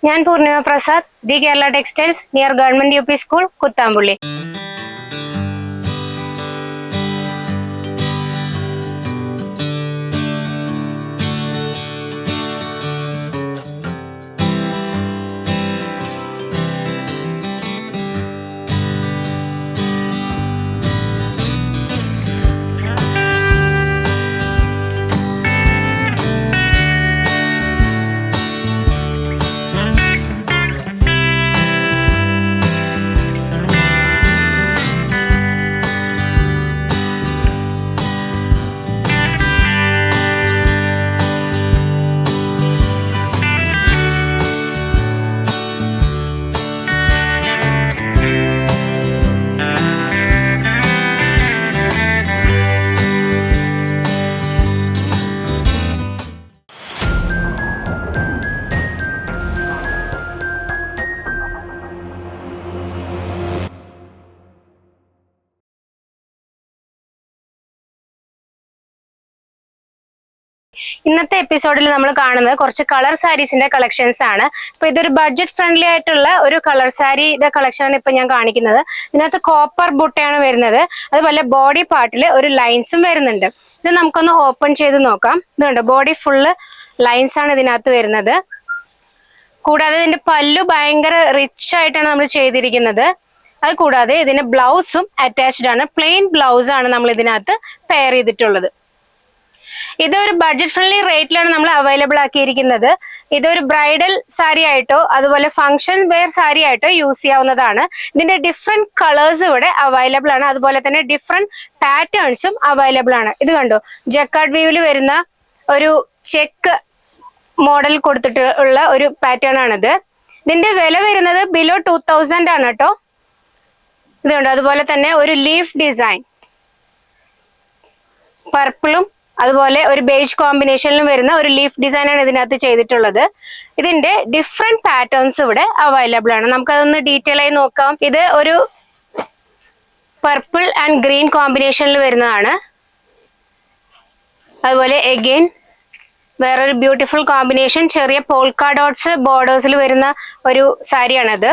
ഞാൻ Poornima Prasad, the Kerala textiles near government UP school, Kuthampully. ഇന്നത്തെ എപ്പിസോഡിൽ നമ്മൾ കാണുന്നത് കുറച്ച് കളർ സാരീസിന്റെ കളക്ഷൻസ് ആണ്. അപ്പൊ ഇതൊരു ബഡ്ജറ്റ് ഫ്രണ്ട്ലി ആയിട്ടുള്ള ഒരു കളർ സാരിയുടെ കളക്ഷൻ ആണ് ഇപ്പൊ ഞാൻ കാണിക്കുന്നത്. ഇതിനകത്ത് കോപ്പർ ബുട്ടയാണ് വരുന്നത്, അതുപോലെ ബോഡി പാർട്ടിൽ ഒരു ലൈൻസും വരുന്നുണ്ട്. ഇത് നമുക്കൊന്ന് ഓപ്പൺ ചെയ്ത് നോക്കാം. ഇതുണ്ട്, ബോഡി ഫുള്ള് ലൈൻസ് ആണ് ഇതിനകത്ത് വരുന്നത്. കൂടാതെ ഇതിന്റെ പല്ലു ഭയങ്കര റിച്ച് ആയിട്ടാണ് നമ്മൾ ചെയ്തിരിക്കുന്നത്. അത് കൂടാതെ ഇതിന്റെ ബ്ലൗസും അറ്റാച്ച്ഡ് ആണ്, പ്ലെയിൻ ബ്ലൗസ് ആണ് നമ്മൾ ഇതിനകത്ത് പെയർ ചെയ്തിട്ടുള്ളത്. ഇതൊരു ബഡ്ജറ്റ് ഫ്രണ്ട്ലി റേറ്റിലാണ് നമ്മൾ അവൈലബിൾ ആക്കിയിരിക്കുന്നത്. ഇതൊരു ബ്രൈഡൽ സാരി ആയിട്ടോ അതുപോലെ ഫംഗ്ഷൻ വെയർ സാരി ആയിട്ടോ യൂസ് ചെയ്യാവുന്നതാണ്. ഇതിന്റെ ഡിഫറെന്റ് കളേഴ്സ് ഇവിടെ അവൈലബിൾ ആണ്, അതുപോലെ തന്നെ ഡിഫറെന്റ് പാറ്റേൺസും അവൈലബിൾ ആണ്. ഇത് കണ്ടോ, ജക്കാർഡ് വീവിൽ വരുന്ന ഒരു ചെക്ക് മോഡൽ കൊടുത്തിട്ട് ഉള്ള ഒരു പാറ്റേൺ ആണിത്. ഇതിന്റെ വില വരുന്നത് ബിലോ 2000 ആണ് കേട്ടോ. ഇതുണ്ട്, അതുപോലെ തന്നെ ഒരു ലീഫ് ഡിസൈൻ പർപ്പിളും അതുപോലെ ഒരു ബേജ് കോമ്പിനേഷനിലും വരുന്ന ഒരു ലീഫ് ഡിസൈൻ ആണ് ഇതിനകത്ത് ചെയ്തിട്ടുള്ളത്. ഇതിന്റെ ഡിഫറെന്റ് പാറ്റേൺസ് ഇവിടെ അവൈലബിൾ ആണ്. നമുക്കതൊന്ന് ഡീറ്റെയിൽ ആയി നോക്കാം. ഇത് ഒരു പർപ്പിൾ ആൻഡ് ഗ്രീൻ കോമ്പിനേഷനിൽ വരുന്നതാണ്. അതുപോലെ എഗെയിൻ വേറൊരു ബ്യൂട്ടിഫുൾ കോമ്പിനേഷൻ, ചെറിയ പോൾക്ക ഡോട്ട്സ് ബോർഡേഴ്സിൽ വരുന്ന ഒരു സാരിയാണത്.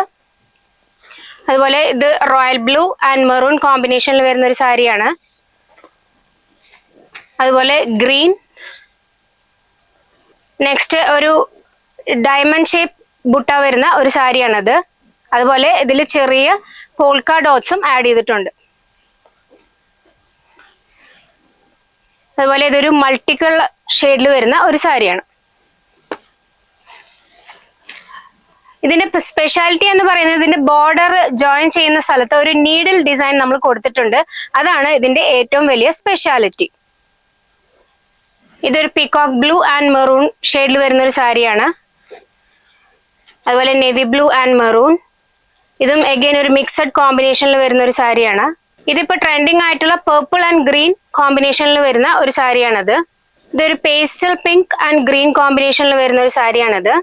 അതുപോലെ ഇത് റോയൽ ബ്ലൂ ആൻഡ് മെറൂൺ കോമ്പിനേഷനിൽ വരുന്ന ഒരു സാരിയാണ്. അതുപോലെ ഗ്രീൻ, നെക്സ്റ്റ് ഒരു ഡയമണ്ട് ഷേപ്പ് ബുട്ട വരുന്ന ഒരു സാരിയാണത്. അതുപോലെ ഇതിൽ ചെറിയ പോൾക്ക ഡോട്ട്സും ആഡ് ചെയ്തിട്ടുണ്ട്. അതുപോലെ ഇതൊരു മൾട്ടി കളർ ഷെയ്ഡിൽ വരുന്ന ഒരു സാരിയാണ്. ഇതിന്റെ സ്പെഷ്യാലിറ്റി എന്ന് പറയുന്നത് ഇതിന്റെ ബോർഡർ ജോയിൻ ചെയ്യുന്ന സ്ഥലത്ത് ഒരു നീഡിൽ ഡിസൈൻ നമ്മൾ കൊടുത്തിട്ടുണ്ട്. അതാണ് ഇതിന്റെ ഏറ്റവും വലിയ സ്പെഷ്യാലിറ്റി. ഇതൊരു പീകോക്ക് ബ്ലൂ ആൻഡ് മെറൂൺ ഷെയ്ഡിൽ വരുന്ന ഒരു സാരിയാണ്. അതുപോലെ നേവി ബ്ലൂ ആൻഡ് മെറൂൺ, ഇതും അഗൈൻ ഒരു മിക്സഡ് കോമ്പിനേഷനിൽ വരുന്ന ഒരു സാരിയാണ്. ഇതിപ്പോ ട്രെൻഡിങ് ആയിട്ടുള്ള പേർപ്പിൾ ആൻഡ് ഗ്രീൻ കോമ്പിനേഷനിൽ വരുന്ന ഒരു സാരിയാണത്. ഇതൊരു പേസ്റ്റൽ പിങ്ക് ആൻഡ് ഗ്രീൻ കോമ്പിനേഷനിൽ വരുന്ന ഒരു സാരിയാണത്.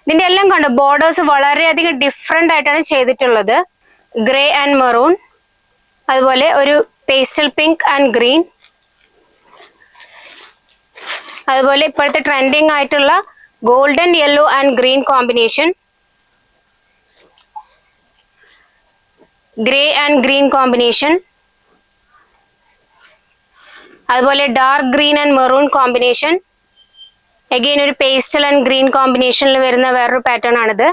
ഇതിന്റെ എല്ലാം കണ്ടോ, ബോർഡേഴ്സ് വളരെയധികം ഡിഫറെന്റ് ആയിട്ടാണ് ചെയ്തിട്ടുള്ളത്. ഗ്രേ ആൻഡ് മെറൂൺ, അതുപോലെ ഒരു പേസ്റ്റൽ പിങ്ക് ആൻഡ് ഗ്രീൻ, അതുപോലെ ഇപ്പോഴത്തെ ട്രെൻഡിങ് ആയിട്ടുള്ള golden yellow and green combination, grey and green combination, അതുപോലെ dark green and maroon combination, again ഒരു പേസ്റ്റൽ ആൻഡ് ഗ്രീൻ കോമ്പിനേഷനിൽ വരുന്ന വേറൊരു പാറ്റേൺ ആണിത്.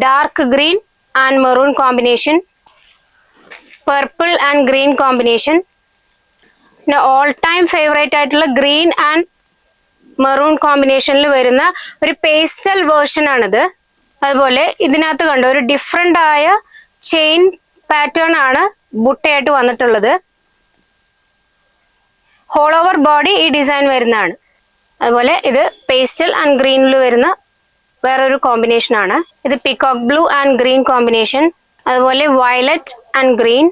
Dark green and maroon combination, purple and green combination, പിന്നെ ഓൾ ടൈം ഫേവറേറ്റ് ആയിട്ടുള്ള green and maroon കോമ്പിനേഷനിൽ വരുന്ന ഒരു പേസ്റ്റൽ വേർഷൻ ആണിത്. അതുപോലെ ഇതിനകത്ത് കണ്ടോ, ഒരു ഡിഫറെന്റ് ആയ ചെയിൻ പാറ്റേൺ ആണ് ബുട്ടയായിട്ട് വന്നിട്ടുള്ളത്. ഹോൾ ഓവർ ബോഡി ഈ ഡിസൈൻ വരുന്നതാണ്. അതുപോലെ ഇത് പേസ്റ്റൽ ആൻഡ് ഗ്രീനിൽ വരുന്ന വേറൊരു കോമ്പിനേഷൻ ആണ്. ഇത് peacock blue and green combination, അതുപോലെ വയലറ്റ് ആൻഡ് ഗ്രീൻ,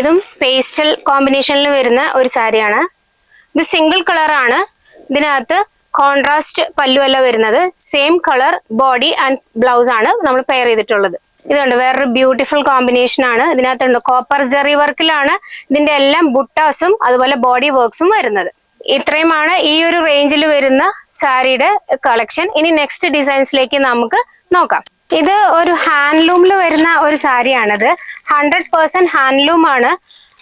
ഇതും പേസ്റ്റൽ കോമ്പിനേഷനിൽ വരുന്ന ഒരു സാരിയാണ്. ഇത് സിംഗിൾ കളർ ആണ്. ഇതിനകത്ത് കോൺട്രാസ്റ്റ് പല്ലുവല്ല വരുന്നത്, same colour body and blouse ആണ് നമ്മൾ പെയർ ചെയ്തിട്ടുള്ളത്. ഇതുണ്ട്, വേറൊരു ബ്യൂട്ടിഫുൾ കോമ്പിനേഷൻ ആണ്. ഇതിനകത്തുണ്ട് കോപ്പർ ജെറി വർക്കിലാണ് ഇതിന്റെ എല്ലാം ബുട്ടാസും അതുപോലെ ബോഡി വർക്ക്സും വരുന്നത്. ഇത്രയുമാണ് ഈ ഒരു റേഞ്ചിൽ വരുന്ന സാരിയുടെ കളക്ഷൻ. ഇനി നെക്സ്റ്റ് ഡിസൈൻസിലേക്ക് നമുക്ക് നോക്കാം. ഇത് ഒരു ഹാൻഡ്ലൂമിൽ വരുന്ന ഒരു സാരിയാണിത്. 100% ഹാൻഡ്ലൂം ആണ്.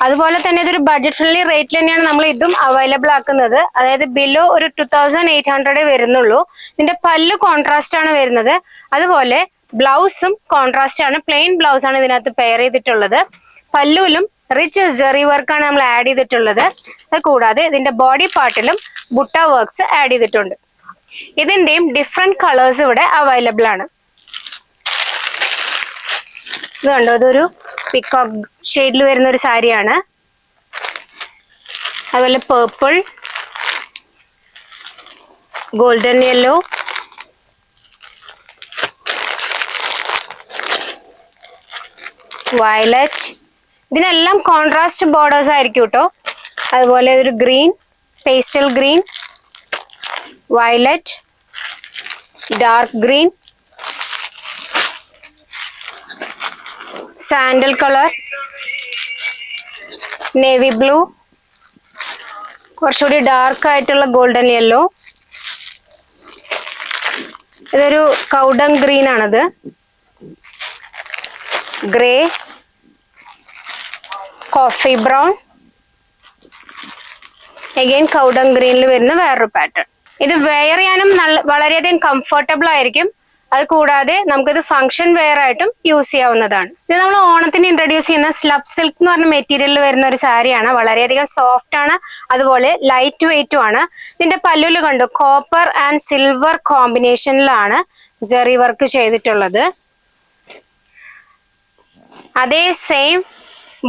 അതുപോലെ തന്നെ ഇതൊരു ബഡ്ജറ്റ് ഫ്രണ്ട്ലി റേറ്റിൽ തന്നെയാണ് നമ്മൾ ഇതും അവൈലബിൾ ആക്കുന്നത്. അതായത് ബിലോ ഒരു 2800 വരുന്നുള്ളൂ. ഇതിന്റെ പല്ല് കോൺട്രാസ്റ്റ് ആണ് വരുന്നത്. അതുപോലെ ബ്ലൗസും കോൺട്രാസ്റ്റ് ആണ്. പ്ലെയിൻ ബ്ലൗസ് ആണ് ഇതിനകത്ത് പെയർ ചെയ്തിട്ടുള്ളത്. പല്ലുവിലും റിച്ച് ജെറി വർക്കാണ് നമ്മൾ ആഡ് ചെയ്തിട്ടുള്ളത്. അത് കൂടാതെ ഇതിന്റെ ബോഡി പാർട്ടിലും ബുട്ട വർക്ക്സ് ആഡ് ചെയ്തിട്ടുണ്ട്. ഇതിന്റെയും ഡിഫറെന്റ് കളേഴ്സ് ഇവിടെ അവൈലബിൾ ആണ്. ഇത് കണ്ടോ, ഇതൊരു പിക്കോക്ക് ഷെയ്ഡിൽ വരുന്ന ഒരു സാരിയാണ്. അതുപോലെ പേർപ്പിൾ, ഗോൾഡൻ യെല്ലോ, വയലറ്റ്, ഇതിനെല്ലാം കോൺട്രാസ്റ്റ് ബോർഡേഴ്സ് ആയിരിക്കും കേട്ടോ. അതുപോലെ ഒരു green, pastel green, violet, dark green, sandal colour, navy blue, കുറച്ചുകൂടി ഡാർക്ക് ആയിട്ടുള്ള ഗോൾഡൻ യെല്ലോ, ഇതൊരു കൗഡങ് ഗ്രീൻ ആണത്, grey, coffee brown, again cow dung ഗ്രീനിൽ വരുന്ന വേറൊരു പാറ്റേൺ. ഇത് വെയർ ചെയ്യാനും വളരെയധികം കംഫർട്ടബിൾ ആയിരിക്കും. അത് കൂടാതെ നമുക്കിത് ഫംഗ്ഷൻ വെയർ ആയിട്ടും യൂസ് ചെയ്യാവുന്നതാണ്. ഇത് നമ്മൾ ഓണത്തിന് ഇൻട്രൊഡ്യൂസ് ചെയ്യുന്ന സ്ലബ് സിൽക്ക് എന്ന് പറഞ്ഞ മെറ്റീരിയലിൽ വരുന്ന ഒരു സാരിയാണ്. വളരെയധികം സോഫ്റ്റ് ആണ്, അതുപോലെ ലൈറ്റ് വെയിറ്റും ആണ്. ഇതിന്റെ പല്ലുല് കണ്ടു കോപ്പർ ആൻഡ് സിൽവർ കോമ്പിനേഷനിലാണ് ജെറി വർക്ക് ചെയ്തിട്ടുള്ളത്. അതേ സെയിം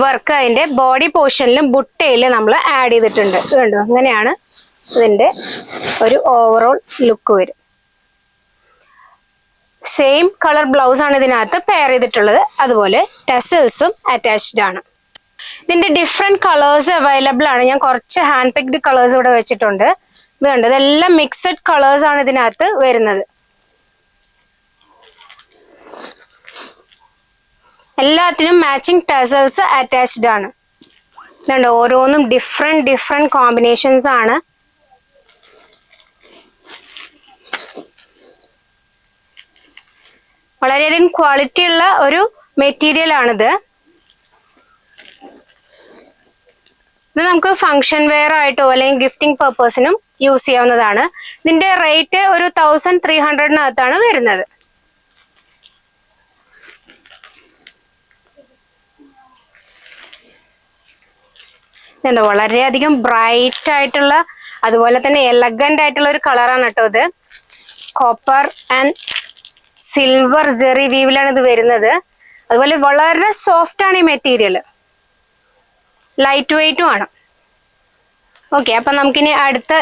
വർക്ക് അതിന്റെ ബോഡി പോർഷനിലും ബുട്ടയിലും നമ്മൾ ആഡ് ചെയ്തിട്ടുണ്ട്. ഇത് കണ്ടോ, അങ്ങനെയാണ് ഇതിന്റെ ഒരു ഓവറോൾ ലുക്ക് വരും. സെയിം കളർ ബ്ലൗസ് ആണ് ഇതിനകത്ത് പെയർ ചെയ്തിട്ടുള്ളത്. അതുപോലെ ടെസൽസും അറ്റാച്ച്ഡ് ആണ്. ഇതിന്റെ ഡിഫറെന്റ് കളേഴ്സ് അവൈലബിൾ ആണ്. ഞാൻ കുറച്ച് ഹാൻഡ് പിക്ഡ് കളേഴ്സ് ഇവിടെ വെച്ചിട്ടുണ്ട്. ഇത് കണ്ടോ, ഇതെല്ലാം മിക്സഡ് കളേഴ്സ് ആണ് ഇതിനകത്ത് വരുന്നത്. എല്ലാത്തിനും മാച്ചിങ് ടെസൽസ് അറ്റാച്ച്ഡ് ആണ്. ഇതുണ്ട്, ഓരോന്നും ഡിഫറെന്റ് കോമ്പിനേഷൻസ് ആണ്. വളരെയധികം ക്വാളിറ്റി ഉള്ള ഒരു മെറ്റീരിയൽ ആണിത്. ഇത് നമുക്ക് ഫംഗ്ഷൻ വെയർ ആയിട്ടോ അല്ലെങ്കിൽ ഗിഫ്റ്റിംഗ് പർപ്പസിനും യൂസ് ചെയ്യാവുന്നതാണ്. ഇതിന്റെ റേറ്റ് ഒരു 1300-നകത്താണ് വരുന്നത്. ഇതുണ്ട്, വളരെയധികം ബ്രൈറ്റ് ആയിട്ടുള്ള അതുപോലെ തന്നെ എലഗന്റ് ആയിട്ടുള്ള ഒരു കളറാണ് കേട്ടോ ഇത്. കോപ്പർ ആൻഡ് സിൽവർ ജെറി വീവിലാണ് ഇത് വരുന്നത്. അതുപോലെ വളരെ സോഫ്റ്റ് ആണ് ഈ മെറ്റീരിയൽ, ലൈറ്റ് വെയിറ്റും ആണ്. ഓക്കെ, അപ്പൊ നമുക്കിനി അടുത്ത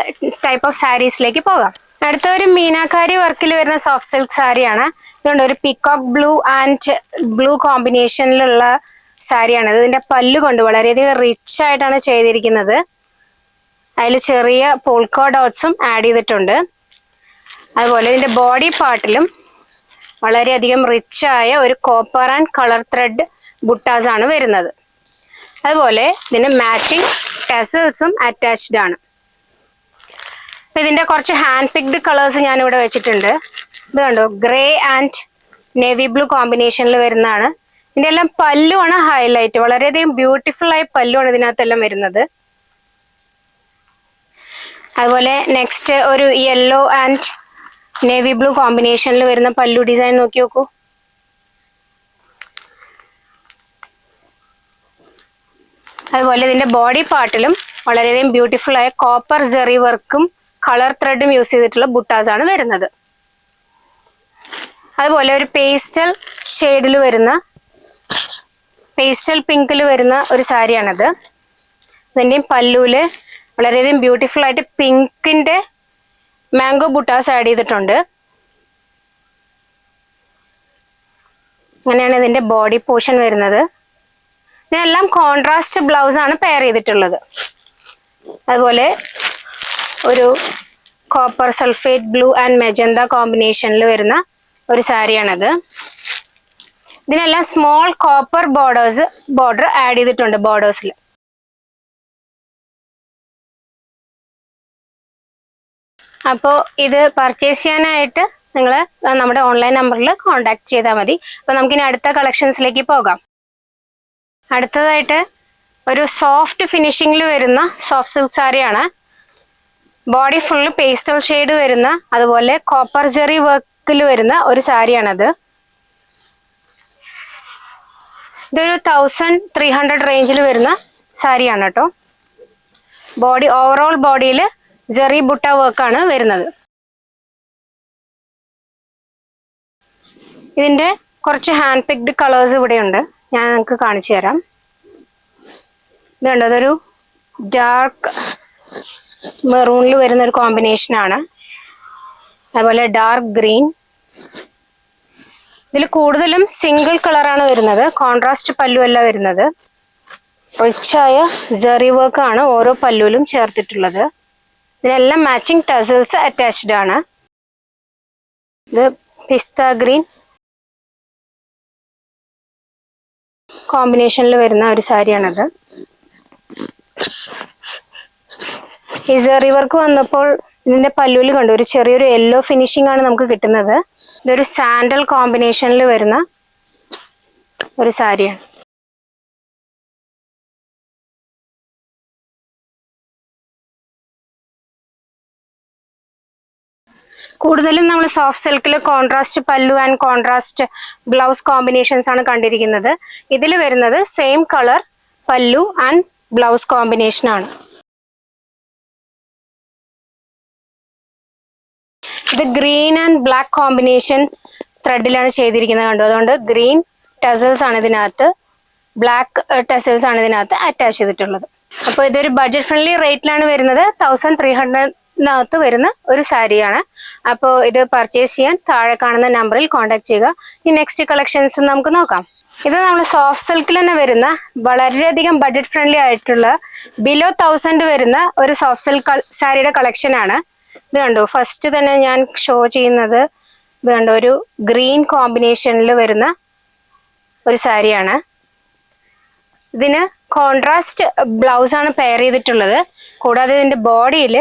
ടൈപ്പ് ഓഫ് സാരീസിലേക്ക് പോകാം. അടുത്ത ഒരു മീനാക്കാരി വർക്കിൽ വരുന്ന സോഫ്റ്റ് സിൽക്ക് സാരിയാണ്. ഇതുകൊണ്ട് ഒരു പിക്കോക്ക് ബ്ലൂ ആൻഡ് ബ്ലൂ കോമ്പിനേഷനിലുള്ള സാരിയാണ്. ഇതിന്റെ പല്ലു കൊണ്ട് വളരെയധികം റിച്ച് ആയിട്ടാണ് ചെയ്തിരിക്കുന്നത്. അതിൽ ചെറിയ പോൾക്കോ ഡോട്ട്സും ആഡ് ചെയ്തിട്ടുണ്ട്. അതുപോലെ ഇതിന്റെ ബോഡി പാർട്ടിലും വളരെയധികം റിച്ച് ആയ ഒരു copper and colour thread buttas ആണ് വരുന്നത്. അതുപോലെ ഇതിന് മാച്ചിങ് ടെസൽസും അറ്റാച്ച്ഡ് ആണ്. ഇതിന്റെ കുറച്ച് ഹാൻഡ് പിക്ഡ് കളേഴ്സ് ഞാൻ ഇവിടെ വെച്ചിട്ടുണ്ട്. ഇത് കണ്ടോ, ഗ്രേ ആൻഡ് നേവി ബ്ലൂ കോമ്പിനേഷനിൽ വരുന്നതാണ്. ഇതിന്റെ എല്ലാം പല്ലുമാണ് ഹൈലൈറ്റ്. വളരെയധികം ബ്യൂട്ടിഫുൾ ആയ പല്ലുമാണ് ഇതിനകത്തെല്ലാം വരുന്നത്. അതുപോലെ നെക്സ്റ്റ് ഒരു യെല്ലോ ആൻഡ് നേവി ബ്ലൂ കോമ്പിനേഷനിൽ വരുന്ന പല്ലു ഡിസൈൻ നോക്കി നോക്കൂ. അതുപോലെ ഇതിന്റെ ബോഡി പാർട്ടിലും വളരെയധികം ബ്യൂട്ടിഫുൾ ആയ കോപ്പർ ജെറി വർക്കും കളർ ത്രെഡും യൂസ് ചെയ്തിട്ടുള്ള ബുട്ടാസ് ആണ് വരുന്നത്. അതുപോലെ ഒരു പേസ്റ്റൽ ഷെയ്ഡിൽ വരുന്ന പേസ്റ്റൽ പിങ്കിൽ വരുന്ന ഒരു സാരിയാണത്. ഇതിന്റെയും പല്ലുവില് വളരെയധികം ബ്യൂട്ടിഫുൾ ആയിട്ട് പിങ്കിന്റെ മാംഗോ ബുട്ടാസ് ആഡ് ചെയ്തിട്ടുണ്ട്. അങ്ങനെയാണ് ഇതിന്റെ ബോഡി പോർഷൻ വരുന്നത്. ഇതിനെല്ലാം കോൺട്രാസ്റ്റ് ബ്ലൗസ് ആണ് പെയർ ചെയ്തിട്ടുള്ളത്. അതുപോലെ ഒരു copper sulphate blue and magenta കോമ്പിനേഷനിൽ വരുന്ന ഒരു സാരിയാണത്. ഇതിനെല്ലാം സ്മോൾ കോപ്പർ ബോർഡർ ആഡ് ചെയ്തിട്ടുണ്ട് ബോർഡേഴ്സിൽ. അപ്പോൾ ഇത് പർച്ചേസ് ചെയ്യാനായിട്ട് നിങ്ങൾ നമ്മുടെ ഓൺലൈൻ നമ്പറിൽ കോൺടാക്ട് ചെയ്താൽ മതി. അപ്പോൾ നമുക്കിനി അടുത്ത കളക്ഷൻസിലേക്ക് പോകാം. അടുത്തതായിട്ട് ഒരു സോഫ്റ്റ് ഫിനിഷിങ്ങിൽ വരുന്ന സോഫ്റ്റ് സിൽക്ക് സാരിയാണ്. ബോഡി ഫുള്ള് പേസ്റ്റൽ ഷെയ്ഡ് വരുന്ന, അതുപോലെ കോപ്പർ ജെറി വർക്കിൽ വരുന്ന ഒരു സാരിയാണത്. ഇതൊരു 1300 റേഞ്ചിൽ വരുന്ന സാരിയാണ് കേട്ടോ. ഓവറോൾ ബോഡിയിൽ ജെറി ബുട്ട വർക്കാണ് വരുന്നത്. ഇതിന്റെ കുറച്ച് ഹാൻഡ് പിക്ഡ് കളേഴ്സ് ഇവിടെയുണ്ട്, ഞാൻ നിങ്ങൾക്ക് കാണിച്ചു തരാം. ഇതുണ്ട്, അതൊരു ഡാർക്ക് മെറൂണിൽ വരുന്ന ഒരു കോമ്പിനേഷനാണ്. അതുപോലെ ഡാർക്ക് ഗ്രീൻ. ഇതിൽ കൂടുതലും സിംഗിൾ കളറാണ് വരുന്നത്, കോൺട്രാസ്റ്റ് പല്ലു അല്ല വരുന്നത്. റിച്ചായ ജെറി വർക്കാണ് ഓരോ പല്ലുവിലും ചേർത്തിട്ടുള്ളത്. ഇതിനെല്ലാം മാച്ചിങ് ടസൽസ് അറ്റാച്ച്ഡ് ആണ്. ഇത് പിസ്ത ഗ്രീൻ കോമ്പിനേഷനിൽ വരുന്ന ഒരു സാരിയാണത്. ഈ ജെറി വർക്ക് വന്നപ്പോൾ ഇതിന്റെ പല്ലുവിൽ കണ്ടു ഒരു ചെറിയൊരു യെല്ലോ ഫിനിഷിംഗ് ആണ് നമുക്ക് കിട്ടുന്നത്. ഇതൊരു സാൻഡൽ കോമ്പിനേഷനിൽ വരുന്ന ഒരു സാരിയാണ്. കൂടുതലും നമ്മൾ സോഫ്റ്റ് സിൽക്കിൽ കോൺട്രാസ്റ്റ് പല്ലു ആൻഡ് കോൺട്രാസ്റ്റ് ബ്ലൗസ് കോമ്പിനേഷൻസ് ആണ് കണ്ടിരിക്കുന്നത്. ഇതിൽ വരുന്നത് സെയിം കളർ പല്ലു ആൻഡ് ബ്ലൗസ് കോമ്പിനേഷൻ ആണ്. ഇത് ഗ്രീൻ ആൻഡ് ബ്ലാക്ക് കോമ്പിനേഷൻ ത്രെഡിലാണ് ചെയ്തിരിക്കുന്നത് കണ്ടു. അതുകൊണ്ട് ഗ്രീൻ ടെസൽസ് ആണ് ഇതിനകത്ത്, ബ്ലാക്ക് ടെസൽസ് ആണ് ഇതിനകത്ത് അറ്റാച്ച് ചെയ്തിട്ടുള്ളത്. അപ്പോൾ ഇതൊരു ബഡ്ജറ്റ് ഫ്രണ്ട്ലി റേറ്റിലാണ് വരുന്നത്. 1300 വരുന്ന ഒരു സാരിയാണ്. അപ്പോൾ ഇത് പർച്ചേസ് ചെയ്യാൻ താഴെ കാണുന്ന നമ്പറിൽ കോൺടാക്ട് ചെയ്യുക. ഈ നെക്സ്റ്റ് കളക്ഷൻസ് നമുക്ക് നോക്കാം. ഇത് നമ്മൾ സോഫ്റ്റ് സിൽക്കിൽ തന്നെ വരുന്ന വളരെയധികം ബഡ്ജറ്റ് ഫ്രണ്ട്ലി ആയിട്ടുള്ള ബിലോ 1000 വരുന്ന ഒരു സോഫ്റ്റ് സിൽക്ക് സാരിയുടെ കളക്ഷൻ ആണ്. ഇത് കണ്ടു, ഫസ്റ്റ് തന്നെ ഞാൻ ഷോ ചെയ്യുന്നത് ഇത് കണ്ടു, ഒരു ഗ്രീൻ കോമ്പിനേഷനിൽ വരുന്ന ഒരു സാരിയാണ്. ഇതിന് കോൺട്രാസ്റ്റ് ബ്ലൗസ് ആണ് പെയർ ചെയ്തിട്ടുള്ളത്. കൂടാതെ ഇതിന്റെ ബോഡിയിൽ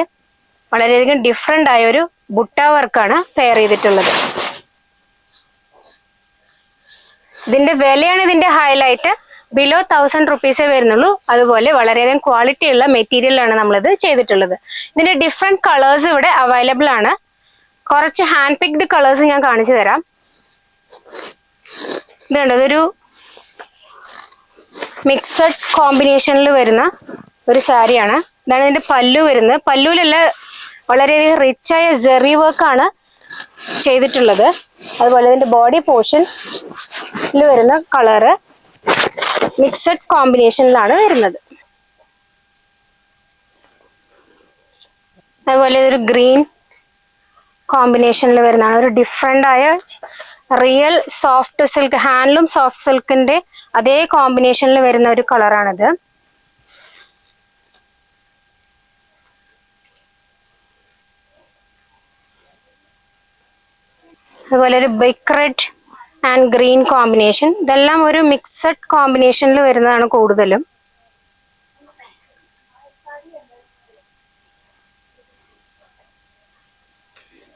വളരെയധികം ഡിഫറെന്റ് ആയ ഒരു ബുട്ട വർക്കാണ് പെയർ ചെയ്തിട്ടുള്ളത്. ഇതിന്റെ വിലയാണ് ഇതിന്റെ ഹൈലൈറ്റ്. ബിലോ 1000 റുപ്പീസേ വരുന്നുള്ളൂ. അതുപോലെ വളരെയധികം ക്വാളിറ്റി ഉള്ള മെറ്റീരിയലാണ് നമ്മളിത് ചെയ്തിട്ടുള്ളത്. ഇതിന്റെ ഡിഫറെന്റ് കളേഴ്സ് ഇവിടെ അവൈലബിൾ ആണ്. കുറച്ച് ഹാൻഡ് പിക്ഡ് കളേഴ്സ് ഞാൻ കാണിച്ചു തരാം. ഇതുണ്ട്, ഇതൊരു മിക്സഡ് കോമ്പിനേഷനിൽ വരുന്ന ഒരു സാരിയാണ്. ഇതാണ് ഇതിന്റെ പല്ലു വരുന്നത്. പല്ലുവിലെല്ലാം വളരെയധികം റിച്ചായ ജെറി വർക്കാണ് ചെയ്തിട്ടുള്ളത്. അതുപോലെ ഇതിന്റെ ബോഡി പോർഷനിൽ വരുന്ന കളറ് മിക്സഡ് കോമ്പിനേഷനിലാണ് വരുന്നത്. അതുപോലെ ഇതൊരു ഗ്രീൻ കോമ്പിനേഷനിൽ വരുന്നതാണ്. ഒരു ഡിഫറെന്റ് ആയ real soft silk, handloom soft സിൽക്കിന്റെ അതേ കോമ്പിനേഷനിൽ വരുന്ന ഒരു കളറാണിത്. അതുപോലെ ഒരു big red and green combination. ഇതെല്ലാം ഒരു മിക്സഡ് കോമ്പിനേഷനിൽ വരുന്നതാണ് കൂടുതലും.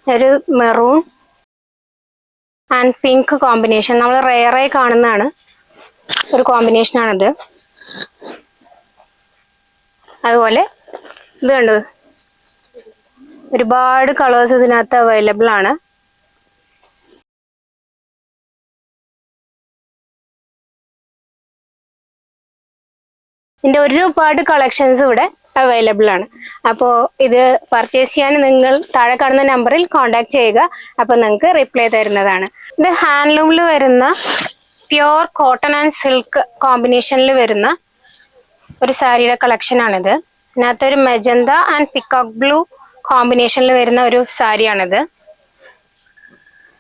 ഒരു മെറൂൺ ആൻഡ് പിങ്ക് കോമ്പിനേഷൻ, നമ്മൾ റെയറായി കാണുന്നതാണ് ഒരു കോമ്പിനേഷനാണിത്. അതുപോലെ ഇത് കണ്ടു, ഒരുപാട് കളേഴ്സ് ഇതിനകത്ത് അവൈലബിൾ ആണ്. ഇതിന്റെ ഒരുപാട് കളക്ഷൻസ് ഇവിടെ അവൈലബിൾ ആണ്. അപ്പോൾ ഇത് പർച്ചേസ് ചെയ്യാൻ നിങ്ങൾ താഴെ കാണുന്ന നമ്പറിൽ കോൺടാക്ട് ചെയ്യുക. അപ്പോൾ നിങ്ങൾക്ക് റിപ്ലൈ തരുന്നതാണ്. ഇത് ഹാൻഡ്ലൂമിൽ വരുന്ന പ്യുവർ കോട്ടൺ ആൻഡ് സിൽക്ക് കോമ്പിനേഷനിൽ വരുന്ന ഒരു സാരിയുടെ കളക്ഷനാണിത്. ഇതിനകത്തൊരു മെജന്ത ആൻഡ് പിക്കോക്ക് ബ്ലൂ കോമ്പിനേഷനിൽ വരുന്ന ഒരു സാരിയാണിത്.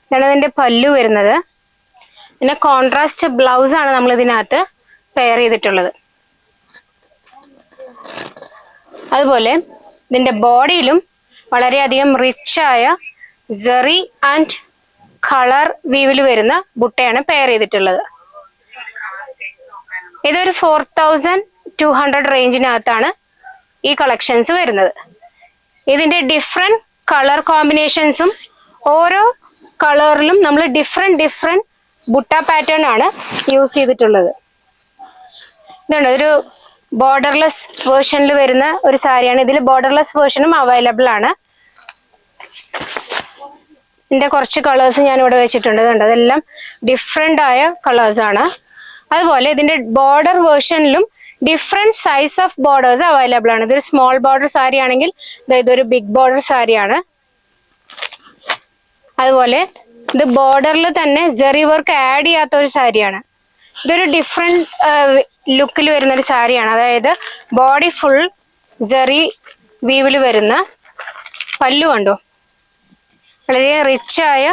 ഇതാണ് ഇതിന്റെ പല്ലു വരുന്നത്. പിന്നെ കോൺട്രാസ്റ്റ് ബ്ലൗസ് ആണ് നമ്മൾ ഇതിനകത്ത് പെയർ ചെയ്തിട്ടുള്ളത്. അതുപോലെ ഇതിന്റെ ബോഡിയിലും വളരെയധികം റിച്ചായ ജെറി ആൻഡ് കളർ വീവിൽ വരുന്ന ബുട്ടയാണ് പെയർ ചെയ്തിട്ടുള്ളത്. ഇതൊരു 4200 റേഞ്ചിനകത്താണ് ഈ കളക്ഷൻസ് വരുന്നത്. ഇതിന്റെ ഡിഫറെന്റ് കളർ കോമ്പിനേഷൻസും ഓരോ കളറിലും നമ്മൾ ഡിഫറെന്റ് ബുട്ട പാറ്റേൺ ആണ് യൂസ് ചെയ്തിട്ടുള്ളത്. ഇതുണ്ട്, ഒരു ബോർഡർലെസ് വേർഷനിൽ വരുന്ന ഒരു സാരിയാണ്. ഇതിൽ ബോർഡർലെസ് വേർഷനും അവൈലബിൾ ആണ്. ഇതിന്റെ കുറച്ച് കളേഴ്സ് ഞാൻ ഇവിടെ വെച്ചിട്ടുണ്ട്. ഇതുണ്ട്, അതെല്ലാം ഡിഫറെന്റ് ആയ കളേഴ്സ് ആണ്. അതുപോലെ ഇതിന്റെ ബോർഡർ വേർഷനിലും different size of borders available ആണ്. ഇതൊരു സ്മോൾ ബോർഡർ സാരി ആണെങ്കിൽ ഇതൊരു ബിഗ് ബോർഡർ സാരിയാണ്. അതുപോലെ ഇത് ബോർഡറിൽ തന്നെ ജെറി വർക്ക് ആഡ് ചെയ്യാത്ത ഒരു സാരിയാണ്. ഇതൊരു ഡിഫറെന്റ് ലുക്കിൽ വരുന്ന ഒരു സാരിയാണ്. അതായത് ബോഡി ഫുൾ ജെറി വീവിൽ വരുന്ന, പല്ലു കണ്ടോ, വളരെ റിച്ച് ആയ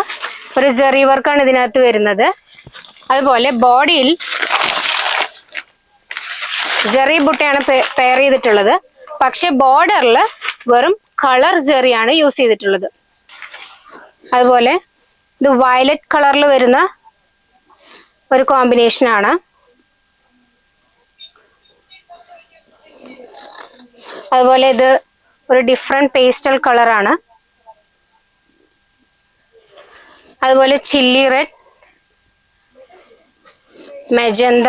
ഒരു ജെറി വർക്കാണ് ഇതിനകത്ത് വരുന്നത്. അതുപോലെ ബോഡിയിൽ ജെറി ബുട്ടയാണ് പെയർ ചെയ്തിട്ടുള്ളത്. പക്ഷെ ബോർഡറിൽ വെറും കളർ ജെറിയാണ് യൂസ് ചെയ്തിട്ടുള്ളത്. അതുപോലെ ഇത് വയലറ്റ് കളറിൽ വരുന്ന ഒരു കോമ്പിനേഷൻ ആണ്. അതുപോലെ ഇത് ഒരു ഡിഫറെന്റ് പേസ്റ്റൽ കളറാണ്. അതുപോലെ ചില്ലി റെഡ്, മെജന്ത,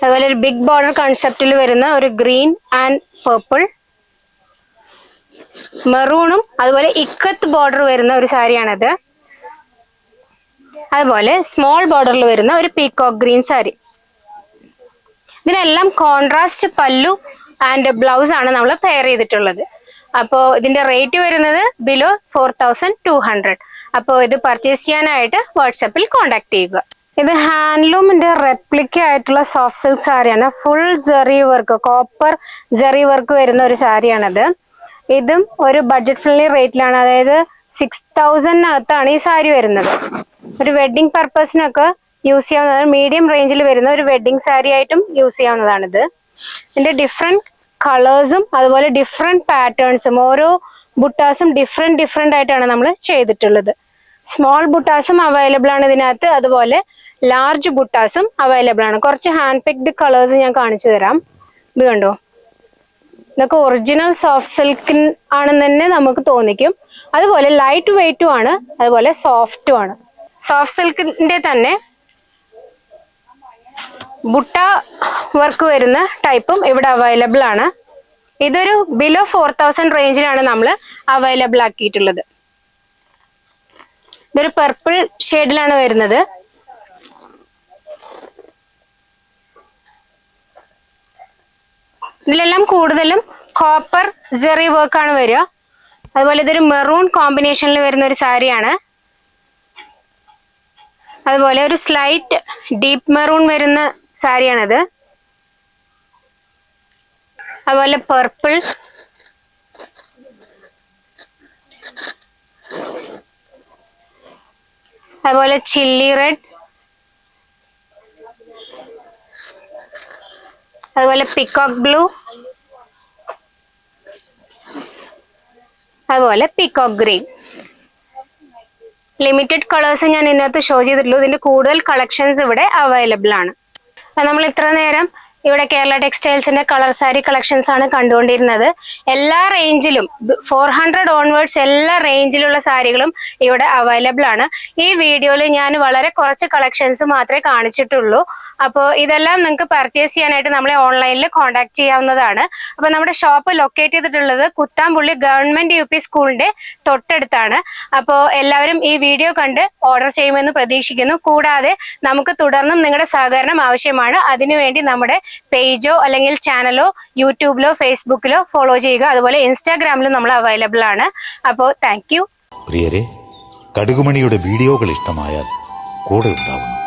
അതുപോലെ ഒരു ബിഗ് ബോർഡർ കൺസെപ്റ്റിൽ വരുന്ന ഒരു ഗ്രീൻ ആൻഡ് പേർപ്പിൾ, മെറൂണും അതുപോലെ ഇക്കത്ത് ബോർഡർ വരുന്ന ഒരു സാരിയാണിത്. അതുപോലെ സ്മോൾ ബോർഡറിൽ വരുന്ന ഒരു പീകോക്ക് ഗ്രീൻ സാരി. ഇതിനെല്ലാം കോൺട്രാസ്റ്റ് പല്ലു ആൻഡ് ബ്ലൗസ് ആണ് നമ്മൾ പെയർ ചെയ്തിട്ടുള്ളത്. അപ്പോൾ ഇതിന്റെ റേറ്റ് വരുന്നത് ബിലോ 4200. അപ്പോൾ ഇത് പർച്ചേസ് ചെയ്യാനായിട്ട് വാട്സാപ്പിൽ കോൺടാക്ട് ചെയ്യുക. ഇത് ഹാൻഡ്ലൂമിന്റെ റെപ്ലിക്ക ആയിട്ടുള്ള സോഫ്റ്റ് സിൽക്ക് സാരിയാണ്. Full Jerry work, copper Jerry work വരുന്ന ഒരു സാരിയാണത്. ഇതും ഒരു ബഡ്ജറ്റ് ഫ്രണ്ട്ലി റേറ്റിലാണ്. അതായത് 6000-നകത്താണ് ഈ സാരി വരുന്നത്. ഒരു വെഡിങ് പർപ്പസിനൊക്കെ യൂസ് ചെയ്യാവുന്നതാണ്. മീഡിയം റേഞ്ചിൽ വരുന്ന ഒരു വെഡിങ് സാരി ആയിട്ടും യൂസ് ചെയ്യാവുന്നതാണിത്. ഇതിന്റെ ഡിഫറെന്റ് കളേഴ്സും അതുപോലെ ഡിഫറെന്റ് പാറ്റേൺസും, ഓരോ ബുട്ടാസും ഡിഫറെന്റ് ആയിട്ടാണ് നമ്മൾ ചെയ്തിട്ടുള്ളത്. സ്മോൾ ബുട്ടാസും അവൈലബിൾ ആണ് ഇതിനകത്ത്. അതുപോലെ ലാർജ് ബുട്ടാസും അവൈലബിൾ ആണ്. കുറച്ച് ഹാൻഡ് പിക്ഡ് കളേഴ്സ് ഞാൻ കാണിച്ചു തരാം. ഇത് കണ്ടോ, ഇതൊക്കെ ഒറിജിനൽ സോഫ്റ്റ് സിൽക്ക് ആണെന്ന് തന്നെ നമുക്ക് തോന്നിക്കും. അതുപോലെ ലൈറ്റ് വെയിറ്റും ആണ്, അതുപോലെ സോഫ്റ്റും ആണ്. സോഫ്റ്റ് സിൽക്കിന്റെ തന്നെ ബുട്ട വർക്ക് വരുന്ന ടൈപ്പും ഇവിടെ അവൈലബിൾ ആണ്. ഇതൊരു ബിലോ 4000 റേഞ്ചിലാണ് നമ്മൾ അവൈലബിൾ ആക്കിയിട്ടുള്ളത്. ഇതൊരു പർപ്പിൾ ഷെയ്ഡിലാണ് വരുന്നത്. ഇതിലെല്ലാം കൂടുതലും കോപ്പർ ജെറി വർക്ക് ആണ് വരിക. അതുപോലെ ഇതൊരു മെറൂൺ കോമ്പിനേഷനിൽ വരുന്ന ഒരു സാരിയാണ്. അതുപോലെ ഒരു സ്ലൈറ്റ് ഡീപ്പ് മെറൂൺ വരുന്ന സാരിയാണിത്. അതുപോലെ പർപ്പിൾ, അതുപോലെ ചില്ലി റെഡ്, അതുപോലെ പീകോക്ക് ബ്ലൂ, അതുപോലെ പീകോക്ക് ഗ്രീൻ. ലിമിറ്റഡ് കളേഴ്സ് ഞാൻ ഇതിനകത്ത് ഷോ ചെയ്തിട്ടുള്ളൂ. ഇതിന്റെ കൂടുതൽ കളക്ഷൻസ് ഇവിടെ അവൈലബിൾ ആണ്. നമ്മൾ ഇത്ര നേരം ഇവിടെ കേരള ടെക്സ്റ്റൈൽസിന്റെ കളർ സാരി കളക്ഷൻസ് ആണ് കണ്ടുകൊണ്ടിരുന്നത്. എല്ലാ റേഞ്ചിലും 400 ഓൺവേർഡ്സ് എല്ലാ റേഞ്ചിലുള്ള സാരികളും ഇവിടെ അവൈലബിൾ ആണ്. ഈ വീഡിയോയിൽ ഞാൻ വളരെ കുറച്ച് കളക്ഷൻസ് മാത്രമേ കാണിച്ചിട്ടുള്ളൂ. അപ്പോൾ ഇതെല്ലാം നിങ്ങൾക്ക് പർച്ചേസ് ചെയ്യാനായിട്ട് നമ്മളെ ഓൺലൈനിൽ കോൺടാക്ട് ചെയ്യാവുന്നതാണ്. അപ്പോൾ നമ്മുടെ ഷോപ്പ് ലൊക്കേറ്റ് ചെയ്തിട്ടുള്ളത് കുത്താംപുള്ളി ഗവൺമെന്റ് UP സ്കൂളിന്റെ തൊട്ടടുത്താണ്. അപ്പോൾ എല്ലാവരും ഈ വീഡിയോ കണ്ട് ഓർഡർ ചെയ്യുമെന്ന് പ്രതീക്ഷിക്കുന്നു. കൂടാതെ നമുക്ക് തുടർന്നും നിങ്ങളുടെ സഹകരണം ആവശ്യമാണ്. അതിനുവേണ്ടി നമ്മുടെ പേജോ അല്ലെങ്കിൽ ചാനലോ യൂട്യൂബിലോ ഫേസ്ബുക്കിലോ ഫോളോ ചെയ്യുക. അതുപോലെ ഇൻസ്റ്റാഗ്രാമിലും നമ്മൾ അവൈലബിൾ ആണ്. അപ്പോൾ താങ്ക് യു. പ്രിയരെ, കടുകുമണിയുടെ വീഡിയോകൾ ഇഷ്ടമായാൽ കൂടെ ഉണ്ടാവുന്നു.